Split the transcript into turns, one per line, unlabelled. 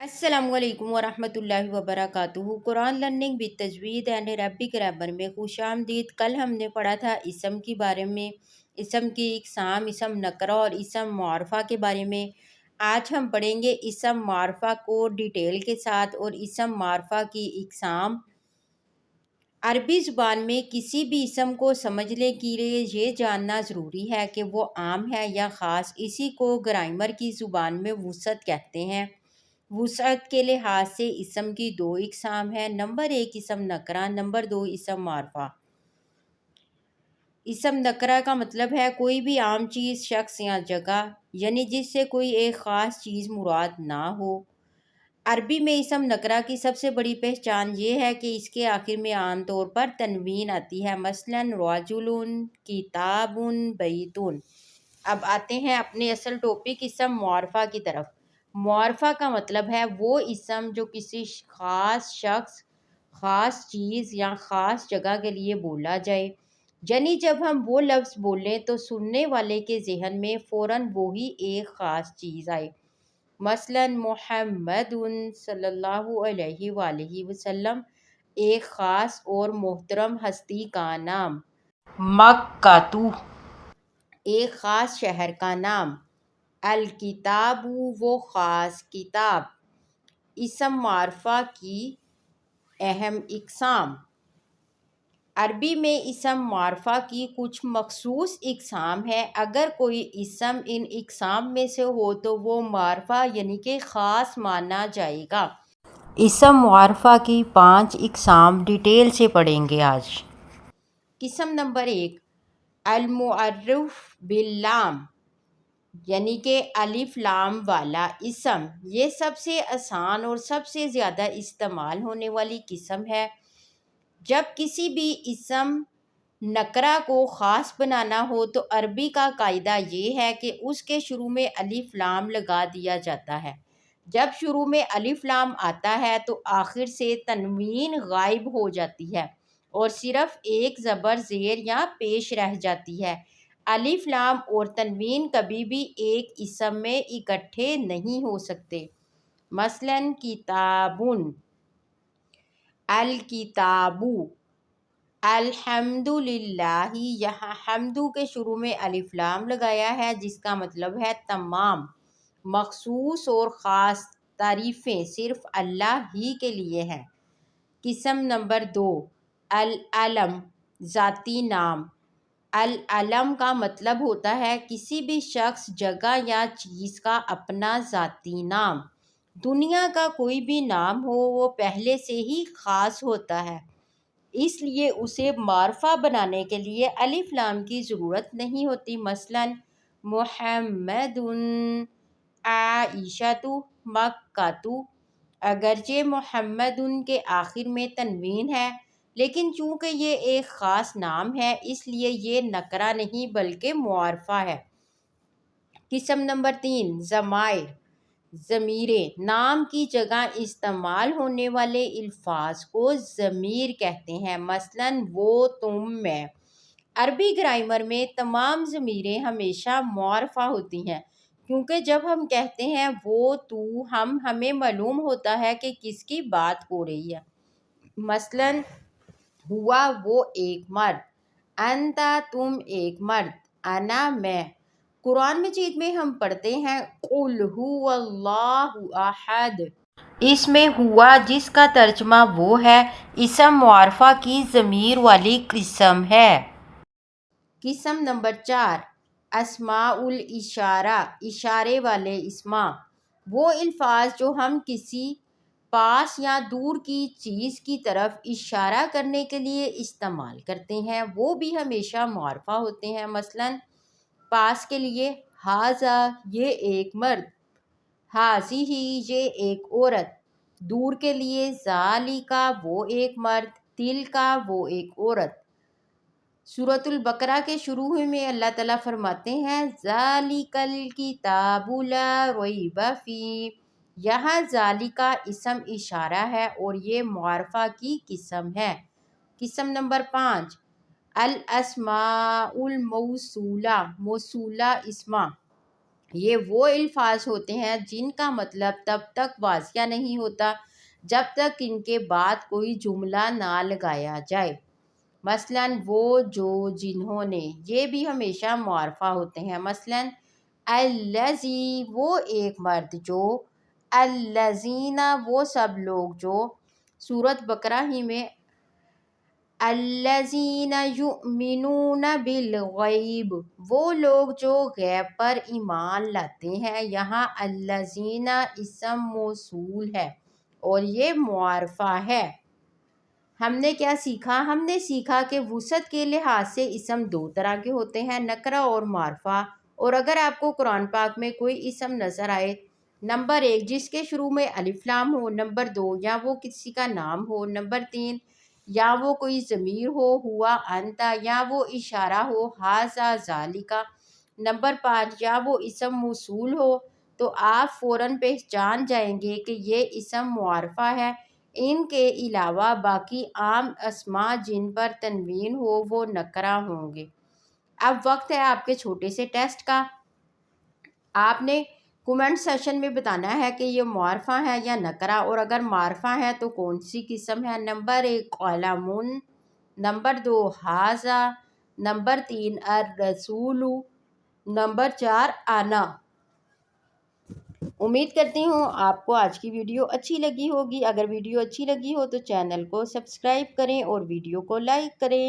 السلام علیکم ورحمۃ اللہ وبرکاتہ۔ قرآن لرننگ with تجوید اینڈ عربک گرامر میں خوش آمدید۔ کل ہم نے پڑھا تھا اسم کے بارے میں، اسم کی اقسام، اسم نکرہ اور اسم معرفہ کے بارے میں۔ آج ہم پڑھیں گے اسم معرفہ کو ڈیٹیل کے ساتھ اور اسم معرفہ کی اقسام۔ عربی زبان میں کسی بھی اسم کو سمجھنے کے لیے یہ جاننا ضروری ہے کہ وہ عام ہے یا خاص۔ اسی کو گرامر کی زبان میں وسعت کہتے ہیں۔ وسعت کے لحاظ سے اسم کی دو اقسام ہیں۔ نمبر ایک اسم نکرہ، نمبر دو اسم معرفہ۔ اسم نکرہ کا مطلب ہے کوئی بھی عام چیز، شخص یا جگہ، یعنی جس سے کوئی ایک خاص چیز مراد نہ ہو۔ عربی میں اسم نکرہ کی سب سے بڑی پہچان یہ ہے کہ اس کے آخر میں عام طور پر تنوین آتی ہے، مثلاً رجل، کتاب، بیت۔ اب آتے ہیں اپنے اصل ٹاپک اسم معرفہ کی طرف۔ معرفہ کا مطلب ہے وہ اسم جو کسی خاص شخص، خاص چیز یا خاص جگہ کے لیے بولا جائے، یعنی جب ہم وہ لفظ بولیں تو سننے والے کے ذہن میں فوراً وہی ایک خاص چیز آئے، مثلاً محمد صلی اللہ علیہ وآلہ وسلم ایک خاص اور محترم ہستی کا نام، مکہ ایک خاص شہر کا نام، الکتاب وہ خاص کتاب۔ اسم معرفہ کی اہم اقسام۔ عربی میں اسم معرفہ کی کچھ مخصوص اقسام ہیں۔ اگر کوئی اسم ان اقسام میں سے ہو تو وہ معرفہ یعنی کہ خاص مانا جائے گا۔ اسم معرفہ کی 5 اقسام ڈیٹیل سے پڑھیں گے آج۔ قسم نمبر 1، المعرف باللام، یعنی کہ الف لام والا اسم۔ یہ سب سے آسان اور سب سے زیادہ استعمال ہونے والی قسم ہے۔ جب کسی بھی اسم نکرہ کو خاص بنانا ہو تو عربی کا قاعدہ یہ ہے کہ اس کے شروع میں الف لام لگا دیا جاتا ہے۔ جب شروع میں الف لام آتا ہے تو آخر سے تنوین غائب ہو جاتی ہے اور صرف ایک زبر زیر یا پیش رہ جاتی ہے۔ الف لام اور تنوین کبھی بھی ایک اسم میں اکٹھے نہیں ہو سکتے، مثلاً کتاب، الکتاب، الحمدللہ۔ یہاں حمد کے شروع میں الف لام لگایا ہے جس کا مطلب ہے تمام مخصوص اور خاص تعریفیں صرف اللہ ہی کے لیے ہیں۔ قسم نمبر 2، العلم، ذاتی نام۔ العلم کا مطلب ہوتا ہے کسی بھی شخص، جگہ یا چیز کا اپنا ذاتی نام۔ دنیا کا کوئی بھی نام ہو وہ پہلے سے ہی خاص ہوتا ہے، اس لیے اسے معرفہ بنانے کے لیے الف لام کی ضرورت نہیں ہوتی، مثلاً محمد، عائشہ، مکہ۔ اگرچہ محمد کے آخر میں تنوین ہے لیکن چونکہ یہ ایک خاص نام ہے اس لیے یہ نکرہ نہیں بلکہ معرفہ ہے۔ قسم نمبر 3، ضمائر، ضمیریں۔ نام کی جگہ استعمال ہونے والے الفاظ کو ضمیر کہتے ہیں، مثلاً وہ، تم، میں۔ عربی گرامر میں تمام ضمیریں ہمیشہ معرفہ ہوتی ہیں کیونکہ جب ہم کہتے ہیں وہ، تو، ہمیں معلوم ہوتا ہے کہ کس کی بات ہو رہی ہے، مثلاً ہوا وہ ایک مرد، انت تم ایک مرد، انا میں۔ قرآن مجید میں ہم پڑھتے ہیں قل هو اللہ احد، اس میں ہوا جس کا ترجمہ وہ ہے اسم معرفہ کی ضمیر والی قسم ہے۔ قسم نمبر 4، اسماء الاشارہ، اشارے والے اسما۔ وہ الفاظ جو ہم کسی پاس یا دور کی چیز کی طرف اشارہ کرنے کے لیے استعمال کرتے ہیں وہ بھی ہمیشہ معرفہ ہوتے ہیں، مثلاً پاس کے لیے ھذا، یہ ایک مرد، ھذہ، یہ ایک عورت۔ دور کے لیے ذالک، وہ ایک مرد، تلک، وہ ایک عورت۔ سورۃ البقرہ کے شروع میں اللہ تعالیٰ فرماتے ہیں ذالک الکتاب لا ریب فیہ۔ یہاں ذالک اسم اشارہ ہے اور یہ معرفہ کی قسم ہے۔ قسم نمبر 5، الاسماء الموصولہ، موصولہ اسما۔ یہ وہ الفاظ ہوتے ہیں جن کا مطلب تب تک واضح نہیں ہوتا جب تک ان کے بعد کوئی جملہ نہ لگایا جائے۔ مثلاً وہ، جو، جنہوں نے، یہ بھی ہمیشہ معرفہ ہوتے ہیں۔ مثلاً الذی، وہ ایک مرد جو، الذین، وہ سب لوگ جو، سورۃ بقرہ ہی میں الذین یؤمنون بالغیب، وہ لوگ جو غیب پر ایمان لاتے ہیں۔ یہاں الذین اسم موصول ہے اور یہ معرفہ ہے۔ ہم نے کیا سیکھا؟ ہم نے سیکھا کہ وسعت کے لحاظ سے اسم دو طرح کے ہوتے ہیں، نکرہ اور معرفہ۔ اور اگر آپ کو قرآن پاک میں کوئی اسم نظر آئے، نمبر 1 جس کے شروع میں الف لام ہو، نمبر 2 یا وہ کسی کا نام ہو، نمبر 3 یا وہ کوئی ضمیر ہو، ہوا، انتا، یا وہ اشارہ ہو، ھذا، ذالکا، نمبر 5 یا وہ اسم موصول ہو، تو آپ فوراً پہچان جائیں گے کہ یہ اسم معرفہ ہے۔ ان کے علاوہ باقی عام اسماء جن پر تنوین ہو وہ نکرہ ہوں گے۔ اب وقت ہے آپ کے چھوٹے سے ٹیسٹ کا۔ آپ نے کومنٹ سیشن میں بتانا ہے کہ یہ معرفہ ہے یا نکرہ، اور اگر معرفہ ہے تو کون سی قسم ہے۔ نمبر 1 قلم، نمبر 2 ھذا، نمبر 3 الرسول، نمبر 4 انا۔ امید کرتی ہوں آپ کو آج کی ویڈیو اچھی لگی ہوگی۔ اگر ویڈیو اچھی لگی ہو تو چینل کو سبسکرائب کریں اور ویڈیو کو لائک کریں۔